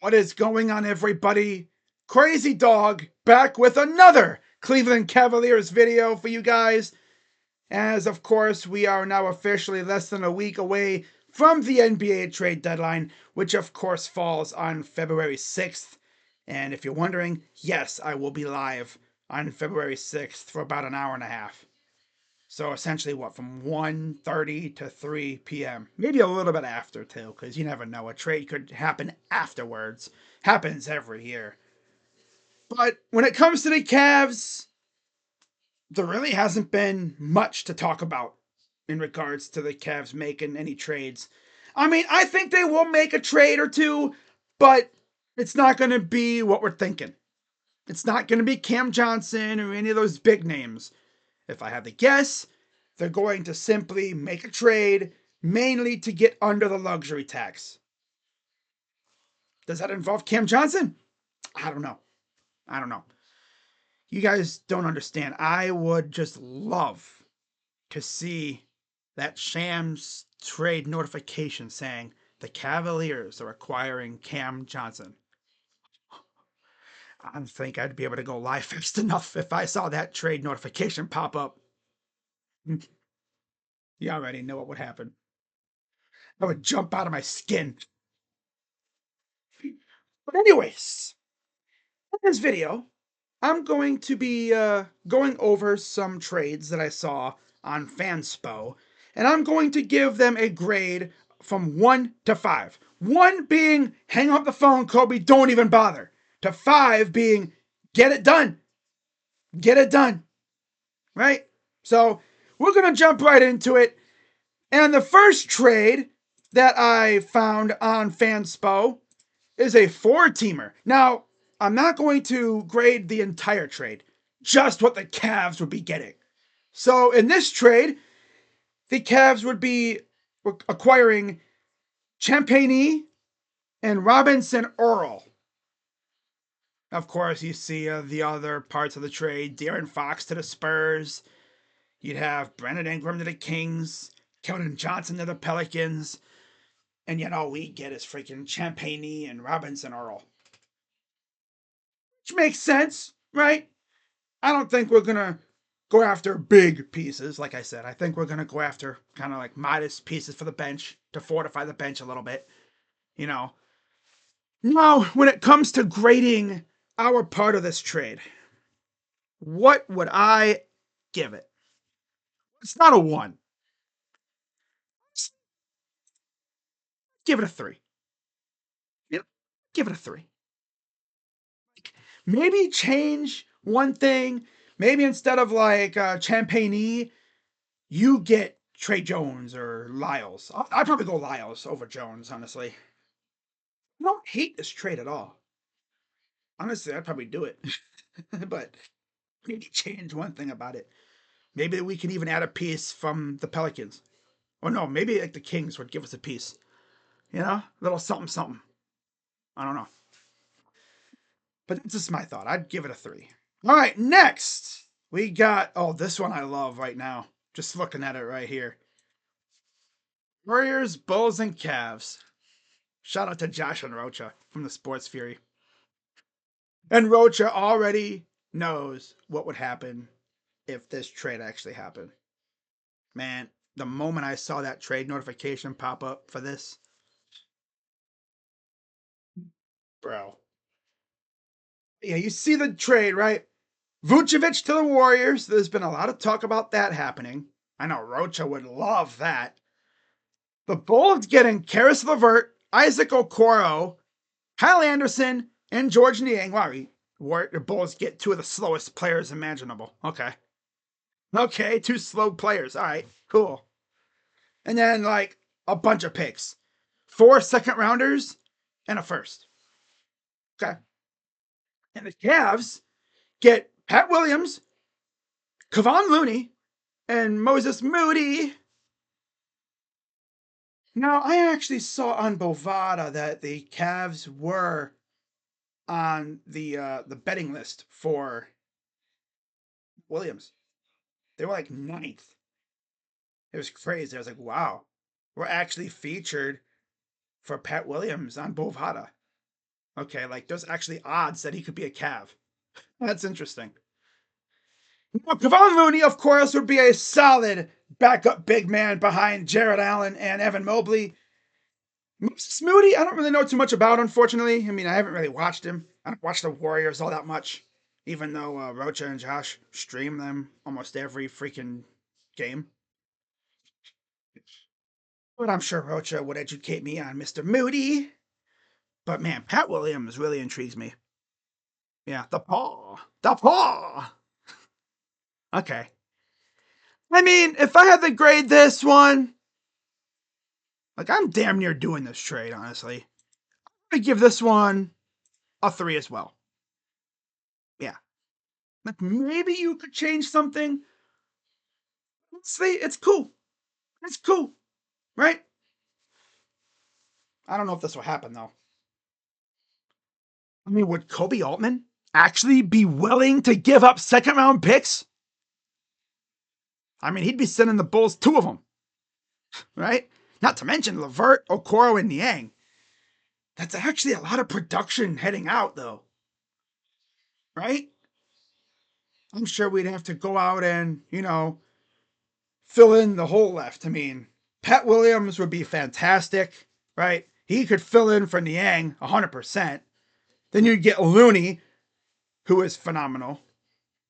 What is going on, everybody? Crazy Dog back with another Cleveland Cavaliers video for you guys. As of course, we are now officially less than a week away from the NBA trade deadline, which of course falls on February 6th. And if you're wondering, yes, I will be live on February 6th for about an hour and a half. So essentially, what, from 1:30 to 3 p.m. Maybe a little bit after, too, because you never know. A trade could happen afterwards. Happens every year. But when it comes to the Cavs, there really hasn't been much to talk about in regards to the Cavs making any trades. I mean, I think they will make a trade or two, but it's not going to be what we're thinking. It's not going to be Cam Johnson or any of those big names. If I had to guess, they're going to simply make a trade mainly to get under the luxury tax. Does that involve Cam Johnson? I don't know. I don't know. You guys don't understand. I would just love to see that Shams trade notification saying the Cavaliers are acquiring Cam Johnson. I don't think I'd be able to go live fast enough if I saw that trade notification pop up. You already know what would happen. I would jump out of my skin. But anyways, in this video, I'm going to be going over some trades that I saw on Fanspo, and I'm going to give them a grade from 1 to 5. 1 being hang up the phone, Kobe, don't even bother. To 5 being get it done. Get it done. Right? So we're going to jump right into it. And the first trade that I found on Fanspo is a 4-teamer. Now, I'm not going to grade the entire trade, just what the Cavs would be getting. So in this trade, the Cavs would be acquiring Champagny and Robinson Earl. Of course, you see the other parts of the trade. De'Aaron Fox to the Spurs. You'd have Brandon Ingram to the Kings. Keldon Johnson to the Pelicans. And yet all we get is freaking Champagny and Robinson Earl. Which makes sense, right? I don't think we're going to go after big pieces. Like I said, I think we're going to go after kind of like modest pieces for the bench to fortify the bench a little bit. You know, now when it comes to grading our part of this trade, what would I give it? It's not a 1. Give it a 3. Yep. Give it a 3. Maybe change one thing. Maybe instead of like Champagny, you get Trey Jones or Lyles. I'd probably go Lyles over Jones, honestly. I don't hate this trade at all. Honestly, I'd probably do it. But maybe change one thing about it. Maybe we can even add a piece from the Pelicans. Or no, maybe like the Kings would give us a piece. You know? A little something something. I don't know. But that's just my thought. I'd give it a 3. All right, next. We got, oh, this one I love right now. Just looking at it right here. Warriors, Bulls, and Cavs. Shout out to Josh and Rocha from the Sports Fury. And Rocha already knows what would happen if this trade actually happened. Man, the moment I saw that trade notification pop up for this, bro. Yeah, you see the trade, right? Vucevic to the Warriors. There's been a lot of talk about that happening. I know Rocha would love that. The Bulls getting Karis LeVert, Isaac Okoro, Kyle Anderson, and George Niang. Wow, the Bulls get 2 of the slowest players imaginable. Okay. Okay, 2 slow players. All right, cool. And then, like, a bunch of picks 4 second rounders and a first. Okay. And the Cavs get Pat Williams, Kevon Looney, and Moses Moody. Now, I actually saw on Bovada that the Cavs were on the betting list for Williams. They were like 9th. It was crazy. I was like, wow, we're actually featured for Pat Williams on Bovada. Okay, like there's actually odds that he could be a Cav. That's interesting. Now, Kevon Looney, of course, would be a solid backup big man behind Jared Allen and Evan Mobley. Moses Moody, I don't really know too much about, unfortunately. I mean, I haven't really watched him. I don't watch the Warriors all that much, even though Rocha and Josh stream them almost every freaking game. But I'm sure Rocha would educate me on Mr. Moody. But man, Pat Williams really intrigues me. Yeah, the paw. The paw. Okay. I mean, if I had to grade this one, like I'm damn near doing this trade, honestly. I give this one a 3 as well. Yeah. Like maybe you could change something. See, it's cool. It's cool. Right? I don't know if this will happen though. I mean, would Kobe Altman actually be willing to give up second round picks? I mean, he'd be sending the Bulls 2 of them, right? Not to mention Levert, Okoro, and Niang. That's actually a lot of production heading out, though, right? I'm sure we'd have to go out and, fill in the hole left. I mean, Pat Williams would be fantastic, right? He could fill in for Niang 100%. Then you'd get Looney, who is phenomenal,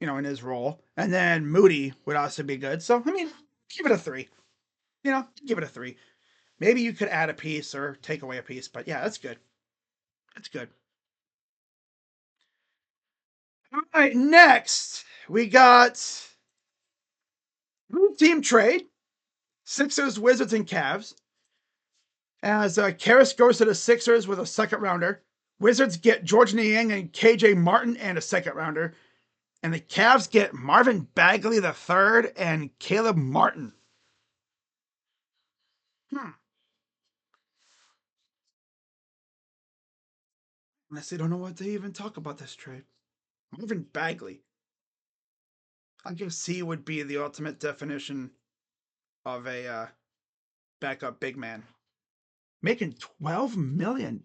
in his role. And then Moody would also be good. So, I mean, give it a 3. Give it a 3. Maybe you could add a piece or take away a piece, but yeah, that's good. That's good. All right, next we got team trade. Sixers, Wizards, and Cavs. As Karras goes to the Sixers with a second rounder. Wizards get George Niang and KJ Martin and a second rounder. And the Cavs get Marvin Bagley III and Caleb Martin. Honestly, don't know what to even talk about this trade. Marvin Bagley. I guess he would be the ultimate definition of a backup big man. Making $12 million?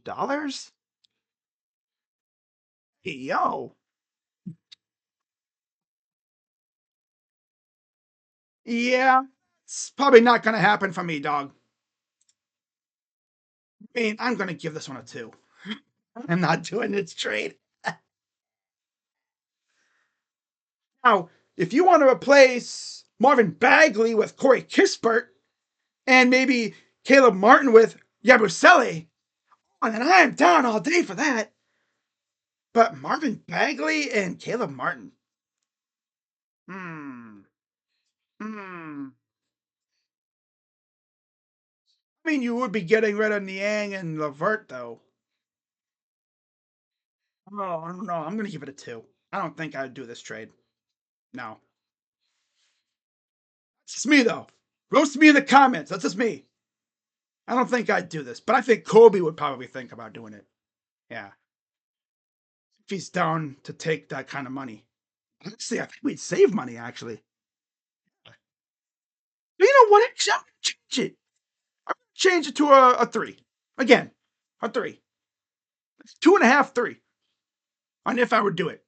Yo. Yeah, it's probably not going to happen for me, dog. I mean, I'm going to give this one a 2. I'm not doing this trade. Now, if you want to replace Marvin Bagley with Corey Kispert and maybe Caleb Martin with Yabusele, then I am down all day for that. But Marvin Bagley and Caleb Martin. Hmm. Hmm. I mean, you would be getting rid of Niang and Levert, though. Oh, I don't know. I'm going to give it a 2. I don't think I'd do this trade. No. It's just me, though. Roast me in the comments. That's just me. I don't think I'd do this, but I think Kobe would probably think about doing it. Yeah. If he's down to take that kind of money. Honestly, I think we'd save money, actually. But you know what? I'm change it. I'm change it to a 3. Again, a 3. It's 2.5, 3. On if I would do it.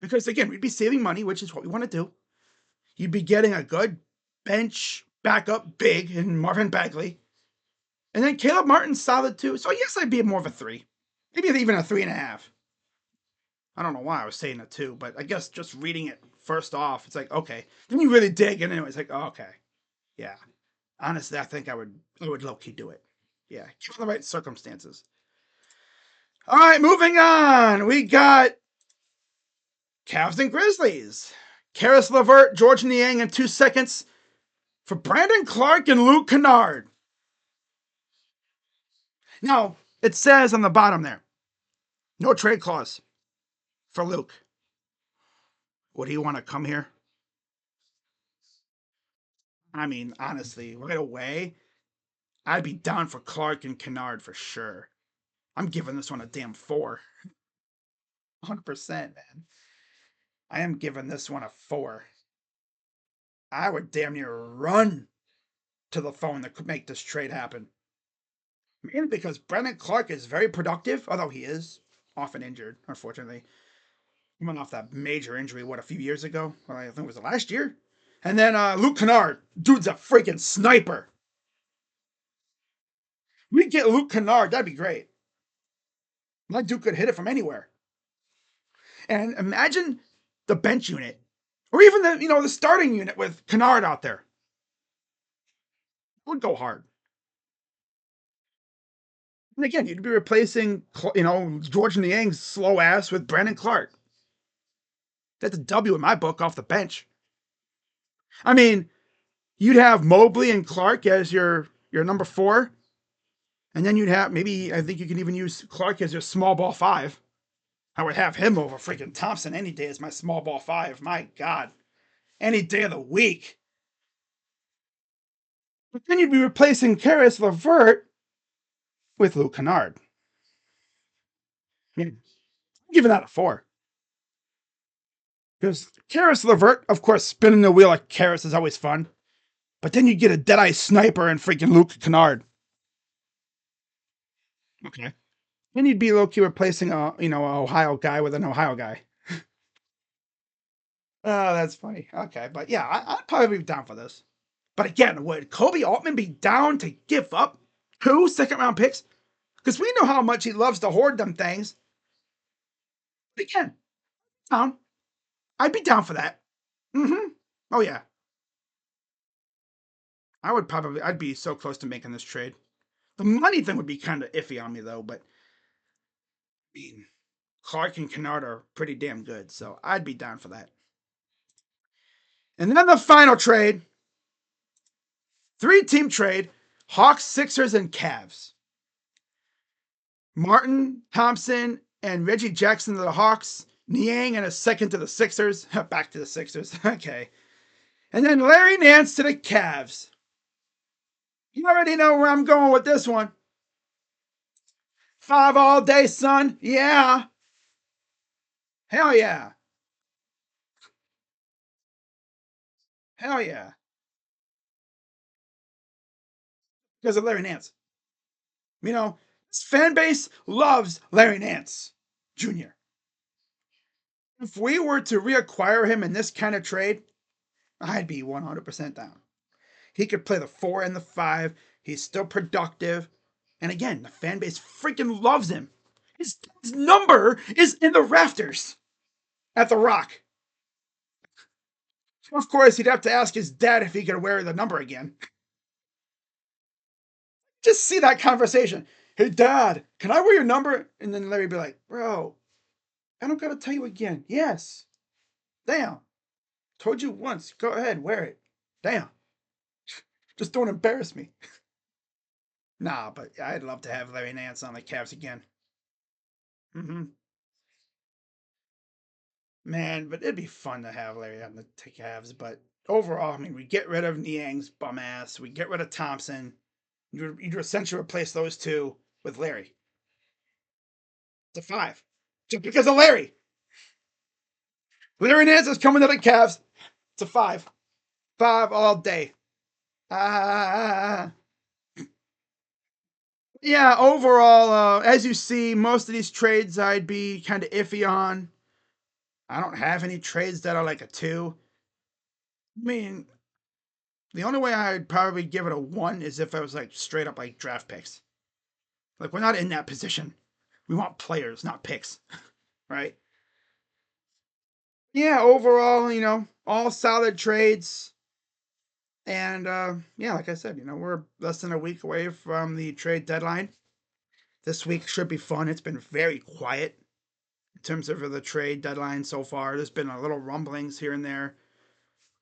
Because again, we'd be saving money, which is what we want to do. You'd be getting a good bench backup big in Marvin Bagley. And then Caleb Martin's solid too. So yes, I'd be more of a 3. Maybe even a 3.5. I don't know why I was saying a 2, but I guess just reading it first off, it's like, okay. Then you really dig into it. It's like, oh, okay. Yeah. Honestly, I think I would low key do it. Yeah, given the right circumstances. All right, moving on. We got Cavs and Grizzlies. Karis LeVert, George Niang in 2 seconds for Brandon Clark and Luke Kennard. Now, it says on the bottom there, no trade clause for Luke. Would he want to come here? I mean, honestly, right away, I'd be down for Clark and Kennard for sure. I'm giving this one a damn 4. 100%, man. I am giving this one a 4. I would damn near run to the phone to make this trade happen. Mainly because Brandon Clark is very productive, although he is often injured, unfortunately. He went off that major injury, what, a few years ago? Well, I think it was the last year. And then Luke Kennard, dude's a freaking sniper. We get Luke Kennard, that'd be great. That dude could hit it from anywhere. And imagine the bench unit, or even the starting unit with Kennard out there. It would go hard. And again, you'd be replacing George Niang's slow ass with Brandon Clark. That's a W in my book off the bench. I mean, you'd have Mobley and Clark as your number 4, and then you'd have maybe I think you can even use Clark as your small ball 5. I would have him over freaking Thompson any day as my small ball 5. My God, any day of the week. But then you'd be replacing Karis LeVert with Luke Kennard. I mean, I'm giving that a 4. Because Karis LeVert, of course, spinning the wheel like Karis is always fun. But then you get a Deadeye sniper and freaking Luke Kennard. Okay. Then you'd be low-key replacing a Ohio guy with an Ohio guy. Oh, that's funny. Okay, but yeah, I'd probably be down for this. But again, would Kobe Altman be down to give up 2 second-round picks? Because we know how much he loves to hoard them things. But again, down. I'd be down for that. Mm-hmm. Oh yeah. I'd be so close to making this trade. The money thing would be kind of iffy on me though, but I mean, Clark and Kennard are pretty damn good, so I'd be down for that. And then the final trade, 3-team trade, Hawks, Sixers, and Cavs. Martin, Thompson, and Reggie Jackson to the Hawks. Niang and a second to the Sixers. Back to the Sixers. Okay. And then Larry Nance to the Cavs. You already know where I'm going with this one. 5 all day, son. Yeah. Hell yeah. Hell yeah. Because of Larry Nance. This fan base loves Larry Nance Jr. If we were to reacquire him in this kind of trade, I'd be 100% down. He could play the 4 and the 5. He's still productive. And again, the fan base freaking loves him. His number is in the rafters at the Rock. Of course, he'd have to ask his dad if he could wear the number again. Just see that conversation. Hey, Dad, can I wear your number? And then Larry'd be like, bro, I don't gotta tell you again. Yes. Damn. Told you once. Go ahead, wear it. Damn. Just don't embarrass me. Nah, but I'd love to have Larry Nance on the Cavs again. Mm-hmm. Man, but it'd be fun to have Larry on the Cavs. But overall, I mean, we get rid of Niang's bum ass. We get rid of Thompson. You'd essentially replace those 2 with Larry. It's a 5. Just because of Larry. Larry Nance is coming to the Cavs. It's a 5. 5 all day. Yeah, overall, as you see, most of these trades I'd be kind of iffy on. I don't have any trades that are like a 2. I mean, the only way I'd probably give it a 1 is if I was like straight up like draft picks. Like, we're not in that position. We want players, not picks. Right? Yeah, overall, all solid trades. And yeah, like I said, we're less than a week away from the trade deadline. This week should be fun. It's been very quiet in terms of the trade deadline so far. There's been a little rumblings here and there.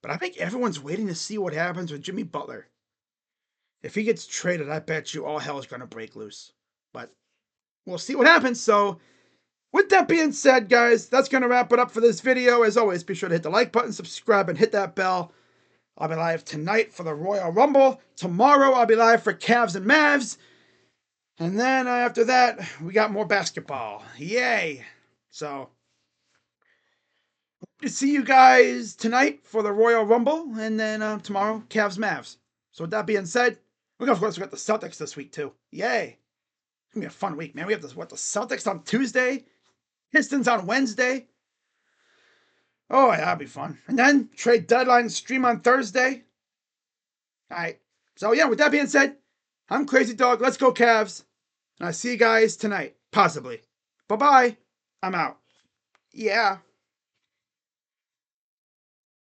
But I think everyone's waiting to see what happens with Jimmy Butler. If he gets traded, I bet you all hell is going to break loose. But we'll see what happens. So, with that being said, guys, that's going to wrap it up for this video. As always, be sure to hit the like button, subscribe, and hit that bell. I'll be live tonight for the Royal Rumble. Tomorrow, I'll be live for Cavs and Mavs. And then after that, we got more basketball. Yay! So, hope to see you guys tonight for the Royal Rumble. And then tomorrow, Cavs Mavs. So, with that being said, of course, we got the Celtics this week, too. Yay! It's gonna be a fun week, man. We have the Celtics on Tuesday, Pistons on Wednesday. Oh, yeah, that'll be fun. And then trade deadline stream on Thursday. All right. So yeah, with that being said, I'm Crazy Dog. Let's go Cavs. And I'll see you guys tonight, possibly. Bye bye. I'm out. Yeah.